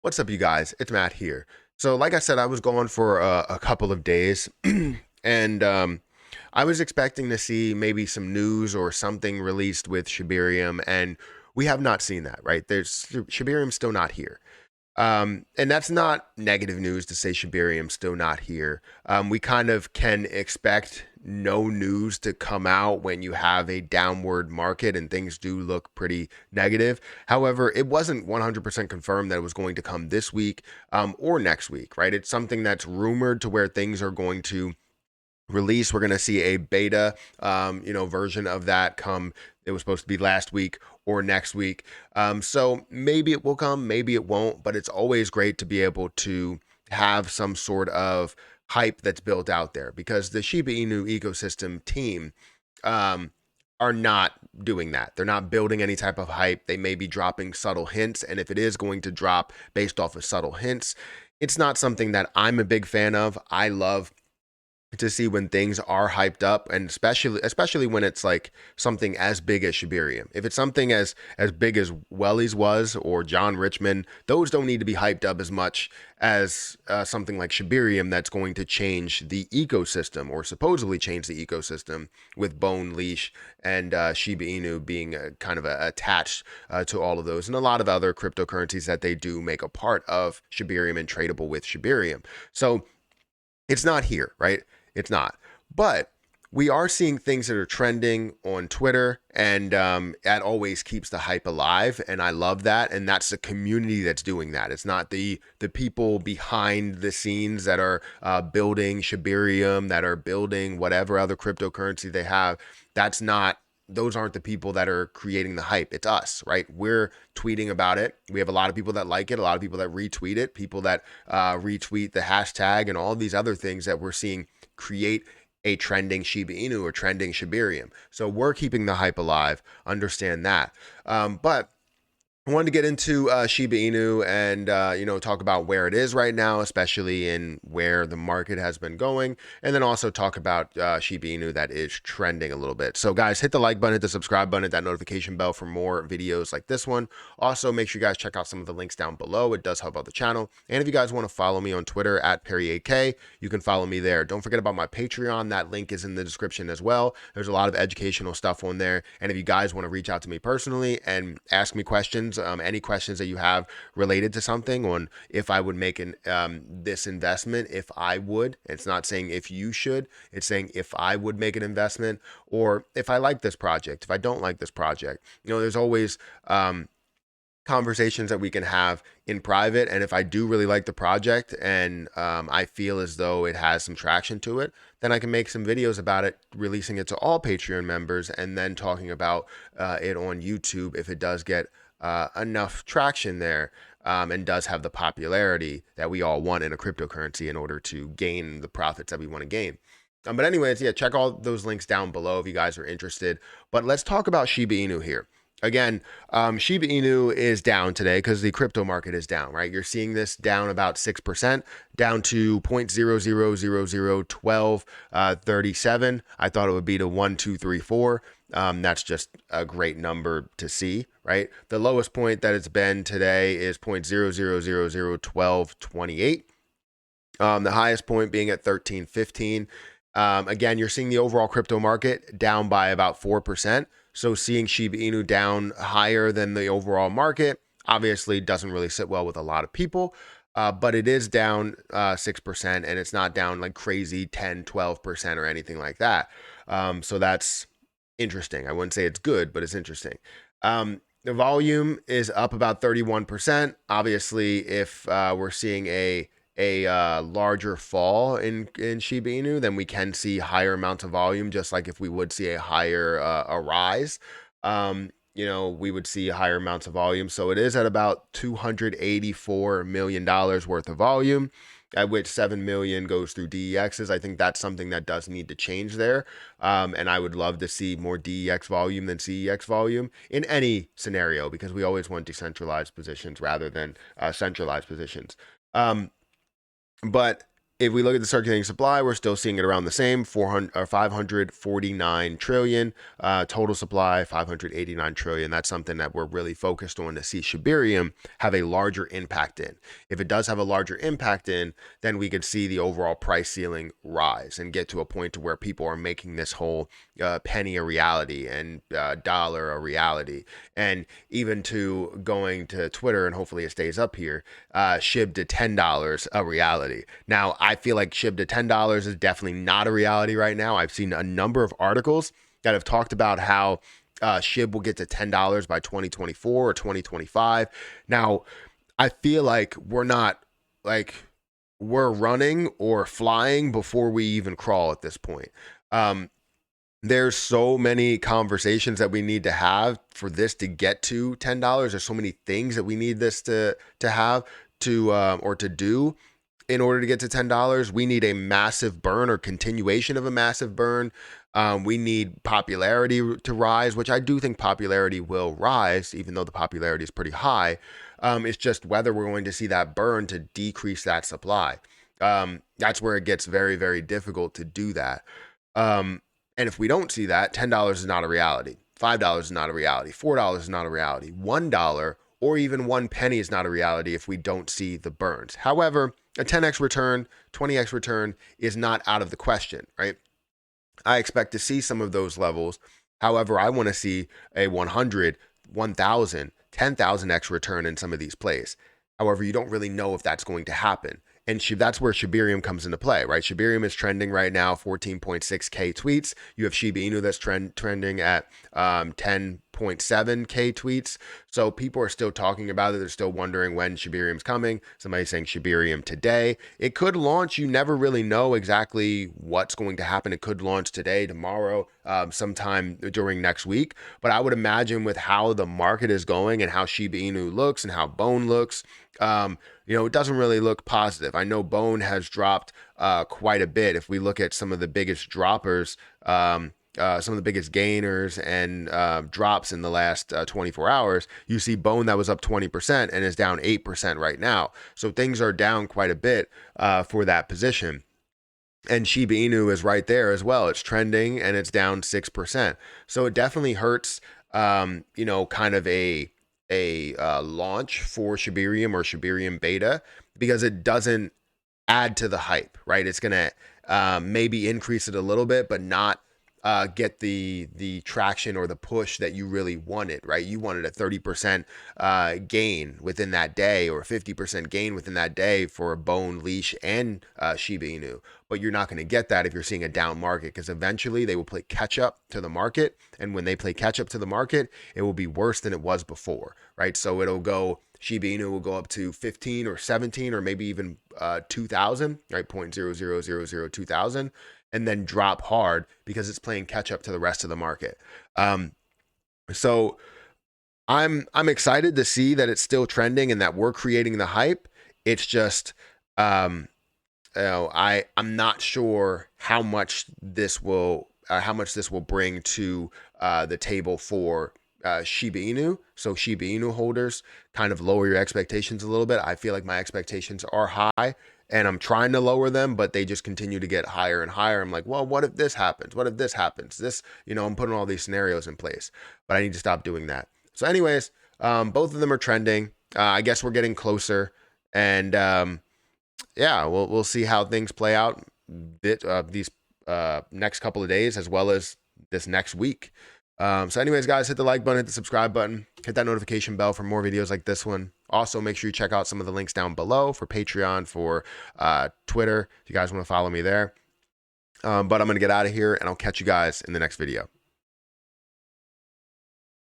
What's up, you guys? It's Matt here. So, like I said, I was gone for a couple of days, and I was expecting to see maybe some news or something released with Shibarium, and we have not seen that. Right? There's Shibarium's still not here. And that's not negative news to say Shibarium's still not here. We kind of can expect no news to come out when you have a downward market and things do look pretty negative. However, it wasn't 100% confirmed that it was going to come this week or next week, right? It's something that's rumored to where things are going to release. We're going to see a beta, version of that come. It was supposed to be last week or next week. So maybe it will come, maybe it won't, but it's always great to be able to have some sort of hype that's built out there because the Shiba Inu ecosystem team um, are not doing that. They're not building any type of hype. They may be dropping subtle hints. And if it is going to drop based off of subtle hints, it's not something that I'm a big fan of. I love to see when things are hyped up, and especially when it's like something as big as Shibarium. If it's something as big as Welly's was or John Richmond, those don't need to be hyped up as much as something like Shibarium that's going to change the ecosystem or supposedly change the ecosystem with Bone Leash and Shiba Inu being kind of attached to all of those and a lot of other cryptocurrencies that they do make a part of Shibarium and tradable with Shibarium. So it's not here, right? It's not. But we are seeing things that are trending on Twitter, and that always keeps the hype alive. And I love that. And that's the community that's doing that. It's not the people behind the scenes that are building Shibarium, that are building whatever other cryptocurrency they have. That's not. Those aren't the people that are creating the hype. It's us, right? We're tweeting about it. We have a lot of people that like it, a lot of people that retweet it, people that retweet the hashtag and all these other things that we're seeing create a trending Shiba Inu or trending Shibarium. So we're keeping the hype alive. Understand that. But I wanted to get into Shiba Inu and talk about where it is right now, especially in where the market has been going, and then also talk about Shiba Inu that is trending a little bit. So, guys, hit the like button, hit the subscribe button, hit that notification bell for more videos like this one. Also, make sure you guys check out some of the links down below. It does help out the channel. And if you guys want to follow me on Twitter at Perry8K, you can follow me there. Don't forget about my Patreon. That link is in the description as well. There's a lot of educational stuff on there. And if you guys want to reach out to me personally and ask me questions, any questions that you have related to something on if I would make this investment, if I would. It's not saying if you should, it's saying if I would make an investment, or if I like this project, if I don't like this project. There's always conversations that we can have in private, and if I do really like the project and I feel as though it has some traction to it, then I can make some videos about it, releasing it to all Patreon members, and then talking about it on YouTube if it does get enough traction there, and does have the popularity that we all want in a cryptocurrency in order to gain the profits that we want to gain. But anyways, yeah, check all those links down below if you guys are interested. But let's talk about Shiba Inu here. Again, Shiba Inu is down today because the crypto market is down, right? You're seeing this down about 6%, down to 0.00001237. I thought it would be to 1234. That's just a great number to see, right? The lowest point that it's been today is 0.00001228. The highest point being at 1315. Again, you're seeing the overall crypto market down by about 4%. So seeing Shiba Inu down higher than the overall market obviously doesn't really sit well with a lot of people. But it is down 6%, and it's not down like crazy 10, 12% or anything like that. So that's interesting. I wouldn't say it's good, but it's interesting. The volume is up about 31%. Obviously, if we're seeing a larger fall in Shiba Inu, then we can see higher amounts of volume, just like if we would see a higher a rise. We would see higher amounts of volume. So it is at about $284 million worth of volume, at which 7 million goes through DEXs. I think that's something that does need to change there. And I would love to see more DEX volume than CEX volume in any scenario, because we always want decentralized positions rather than centralized positions. But If we look at the circulating supply, we're still seeing it around the same 549 trillion. Total supply 589 trillion. That's something that we're really focused on to see Shibarium have a larger impact in. If it does have a larger impact in, then we could see the overall price ceiling rise and get to a point to where people are making this whole penny a reality and dollar a reality, and even to going to Twitter, and hopefully it stays up here, SHIB to $10 a reality. Now, I feel like SHIB to $10 is definitely not a reality right now. I've seen a number of articles that have talked about how SHIB will get to $10 by 2024 or 2025. Now, I feel like we're running or flying before we even crawl at this point. There's so many conversations that we need to have for this to get to $10. There's so many things that we need this to have or to do in order to get to $10. We need a massive burn or continuation of a massive burn. We need popularity to rise, which I do think popularity will rise, even though the popularity is pretty high. It's just whether we're going to see that burn to decrease that supply. That's where it gets very, very difficult to do that. And if we don't see that, $10 is not a reality. $5 is not a reality. $4 is not a reality. $1 or even 1 penny is not a reality if we don't see the burns. However, a 10x return, 20x return is not out of the question, right? I expect to see some of those levels. However, I want to see a 100, 1,000, 10,000x return in some of these plays. However, you don't really know if that's going to happen. And that's where Shibarium comes into play, right? Shibarium is trending right now 14.6K tweets. You have Shiba Inu that's trending at 10.7K tweets. So people are still talking about it. They're still wondering when Shibarium's coming. Somebody's saying Shibarium today. It could launch. You never really know exactly what's going to happen. It could launch today, tomorrow, sometime during next week. But I would imagine with how the market is going and how Shiba Inu looks and how Bone looks, it doesn't really look positive. I know Bone has dropped quite a bit. If we look at some of the biggest droppers, some of the biggest gainers and drops in the last 24 hours, you see Bone that was up 20% and is down 8% right now. So things are down quite a bit for that position. And Shiba Inu is right there as well. It's trending and it's down 6%. So it definitely hurts, kind of a launch for Shibarium or Shibarium beta, because it doesn't add to the hype, right? It's going to maybe increase it a little bit, but not get the traction or the push that you really wanted, right? You wanted a 30% gain within that day or 50% gain within that day for Bone, Leash, and Shiba Inu. But you're not going to get that if you're seeing a down market, because eventually they will play catch up to the market. And when they play catch up to the market, it will be worse than it was before, right? So it'll go, Shiba Inu will go up to 15 or 17 or maybe even 2,000, right? 0.00002,000. And then drop hard because it's playing catch up to the rest of the market. So I'm excited to see that it's still trending and that we're creating the hype. It's just, I'm not sure how much this will bring to the table for Shiba Inu. So Shiba Inu holders, kind of lower your expectations a little bit. I feel like my expectations are high, and I'm trying to lower them, but they just continue to get higher and higher. I'm like, well, what if this happens? What if this happens? I'm putting all these scenarios in place, but I need to stop doing that. So anyways, both of them are trending. I guess we're getting closer, and we'll see how things play out these next couple of days, as well as this next week. So anyways, guys, hit the like button, hit the subscribe button, hit that notification bell for more videos like this one. Also, make sure you check out some of the links down below for Patreon, for Twitter, if you guys want to follow me there. But I'm going to get out of here, and I'll catch you guys in the next video.